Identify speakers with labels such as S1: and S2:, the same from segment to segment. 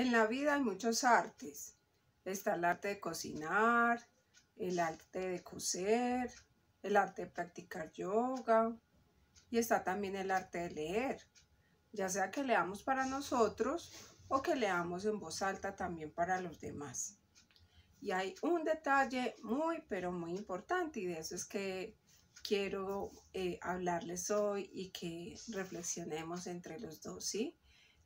S1: En la vida hay muchos artes. Está el arte de cocinar, el arte de coser, el arte de practicar yoga y está también el arte de leer, ya sea que leamos para nosotros o que leamos en voz alta también para los demás. Y hay un detalle muy, pero muy importante y de eso es que quiero hablarles hoy y que reflexionemos entre los dos, ¿sí?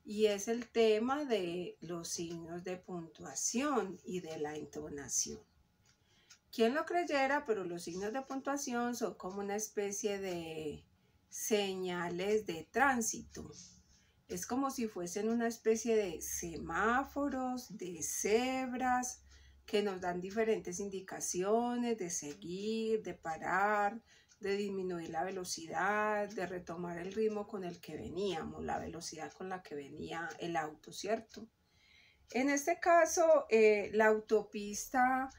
S1: Y es el tema de los signos de puntuación y de la entonación. ¿Quién lo creyera? Pero los signos de puntuación son como una especie de señales de tránsito. Es como si fuesen una especie de semáforos, de cebras, que nos dan diferentes indicaciones de seguir, de parar, de disminuir la velocidad, de retomar el ritmo con el que veníamos, la velocidad con la que venía el auto, ¿cierto? En este caso, la autopista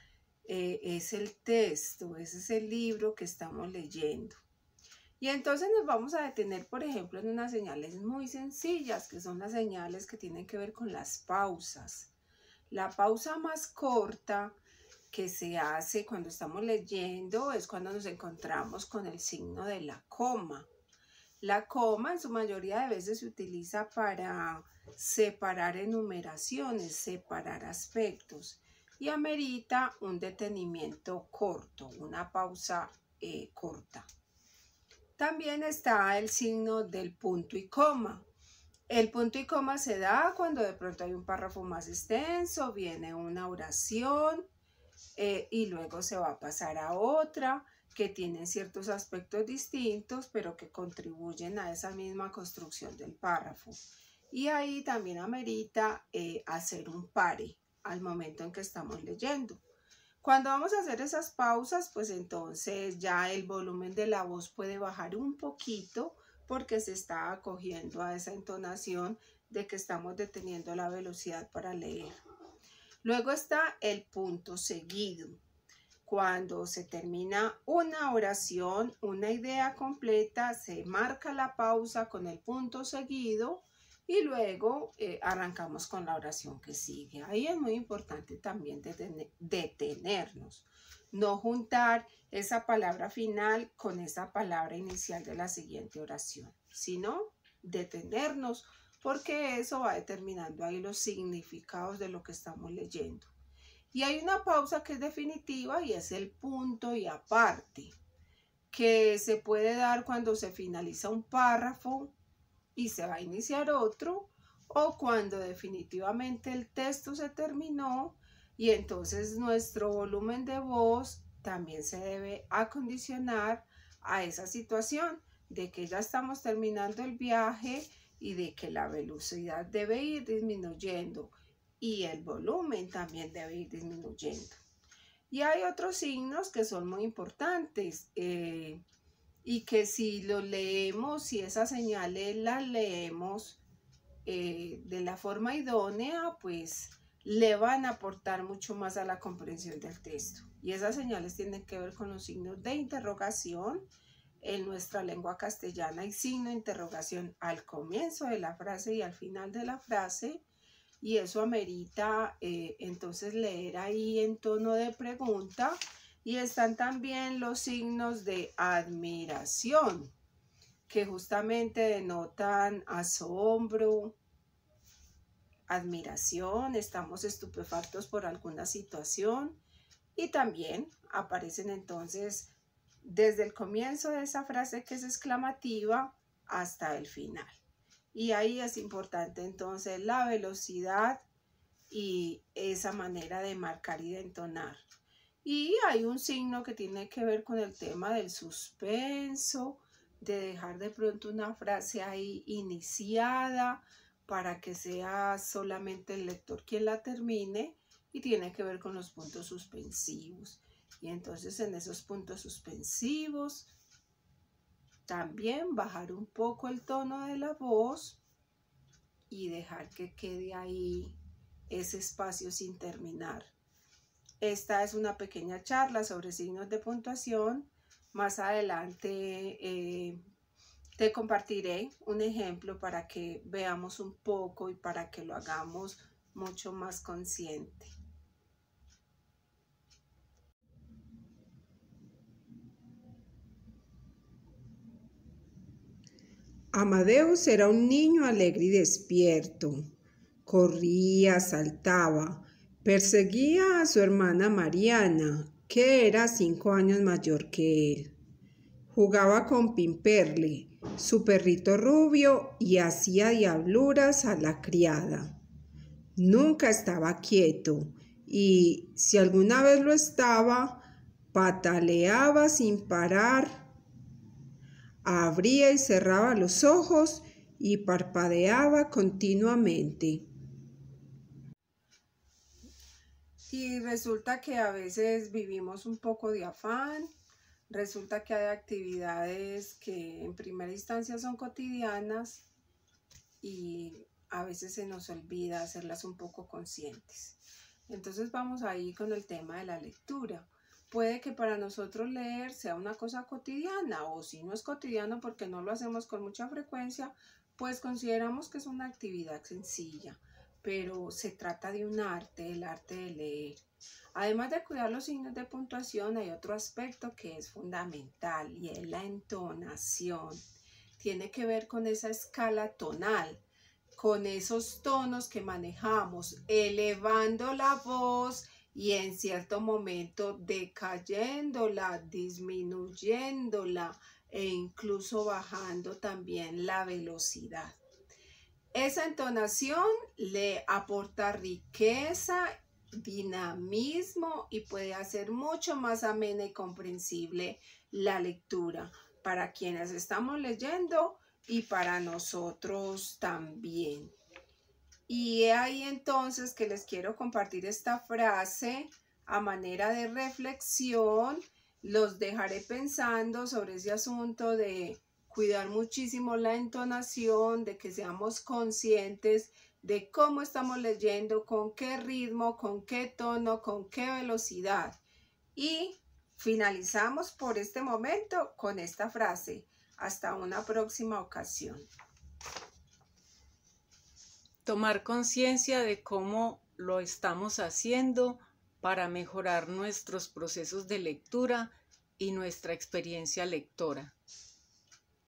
S1: es el texto, ese es el libro que estamos leyendo. Y entonces nos vamos a detener, por ejemplo, en unas señales muy sencillas, que son las señales que tienen que ver con las pausas. La pausa más corta que se hace cuando estamos leyendo es cuando nos encontramos con el signo de la coma. La coma en su mayoría de veces se utiliza para separar enumeraciones, separar aspectos y amerita un detenimiento corto, una pausa corta. También está el signo del punto y coma. El punto y coma se da cuando de pronto hay un párrafo más extenso, viene una oración y luego se va a pasar a otra que tienen ciertos aspectos distintos, pero que contribuyen a esa misma construcción del párrafo. Y ahí también amerita hacer un pare al momento en que estamos leyendo. Cuando vamos a hacer esas pausas, pues entonces ya el volumen de la voz puede bajar un poquito porque se está acogiendo a esa entonación de que estamos deteniendo la velocidad para leer. Luego está el punto seguido. Cuando se termina una oración, una idea completa, se marca la pausa con el punto seguido y luego arrancamos con la oración que sigue. Ahí es muy importante también detenernos, no juntar esa palabra final con esa palabra inicial de la siguiente oración, sino detenernos porque eso va determinando ahí los significados de lo que estamos leyendo. Y hay una pausa que es definitiva y es el punto y aparte, que se puede dar cuando se finaliza un párrafo y se va a iniciar otro, o cuando definitivamente el texto se terminó y entonces nuestro volumen de voz también se debe acondicionar a esa situación de que ya estamos terminando el viaje y de que la velocidad debe ir disminuyendo y el volumen también debe ir disminuyendo. Y hay otros signos que son muy importantes y que si los leemos, si esas señales las leemos de la forma idónea, pues le van a aportar mucho más a la comprensión del texto. Y esas señales tienen que ver con los signos de interrogación. En nuestra lengua castellana hay signo de interrogación al comienzo de la frase y al final de la frase. Y eso amerita entonces leer ahí en tono de pregunta. Y están también los signos de admiración, que justamente denotan asombro, admiración, estamos estupefactos por alguna situación. Y también aparecen entonces desde el comienzo de esa frase que es exclamativa hasta el final. Y ahí es importante entonces la velocidad y esa manera de marcar y de entonar. Y hay un signo que tiene que ver con el tema del suspenso, de dejar de pronto una frase ahí iniciada para que sea solamente el lector quien la termine, y tiene que ver con los puntos suspensivos. Y entonces en esos puntos suspensivos también bajar un poco el tono de la voz y dejar que quede ahí ese espacio sin terminar. Esta es una pequeña charla sobre signos de puntuación. Más adelante te compartiré un ejemplo para que veamos un poco y para que lo hagamos mucho más consciente.
S2: Amadeus era un niño alegre y despierto. Corría, saltaba, perseguía a su hermana Mariana, que era 5 años mayor que él. Jugaba con Pimperle, su perrito rubio, y hacía diabluras a la criada. Nunca estaba quieto, y si alguna vez lo estaba, pataleaba sin parar. Abría y cerraba los ojos y parpadeaba continuamente.
S1: Y resulta que a veces vivimos un poco de afán, resulta que hay actividades que en primera instancia son cotidianas y a veces se nos olvida hacerlas un poco conscientes. Entonces vamos ahí con el tema de la lectura. Puede que para nosotros leer sea una cosa cotidiana, o si no es cotidiano porque no lo hacemos con mucha frecuencia, pues consideramos que es una actividad sencilla, pero se trata de un arte, el arte de leer. Además de cuidar los signos de puntuación, hay otro aspecto que es fundamental y es la entonación. Tiene que ver con esa escala tonal, con esos tonos que manejamos, elevando la voz y en cierto momento decayéndola, disminuyéndola e incluso bajando también la velocidad. Esa entonación le aporta riqueza, dinamismo y puede hacer mucho más amena y comprensible la lectura para quienes estamos leyendo y para nosotros también. Y ahí entonces que les quiero compartir esta frase a manera de reflexión. Los dejaré pensando sobre ese asunto de cuidar muchísimo la entonación, de que seamos conscientes de cómo estamos leyendo, con qué ritmo, con qué tono, con qué velocidad. Y finalizamos por este momento con esta frase. Hasta una próxima ocasión.
S3: Tomar conciencia de cómo lo estamos haciendo para mejorar nuestros procesos de lectura y nuestra experiencia lectora.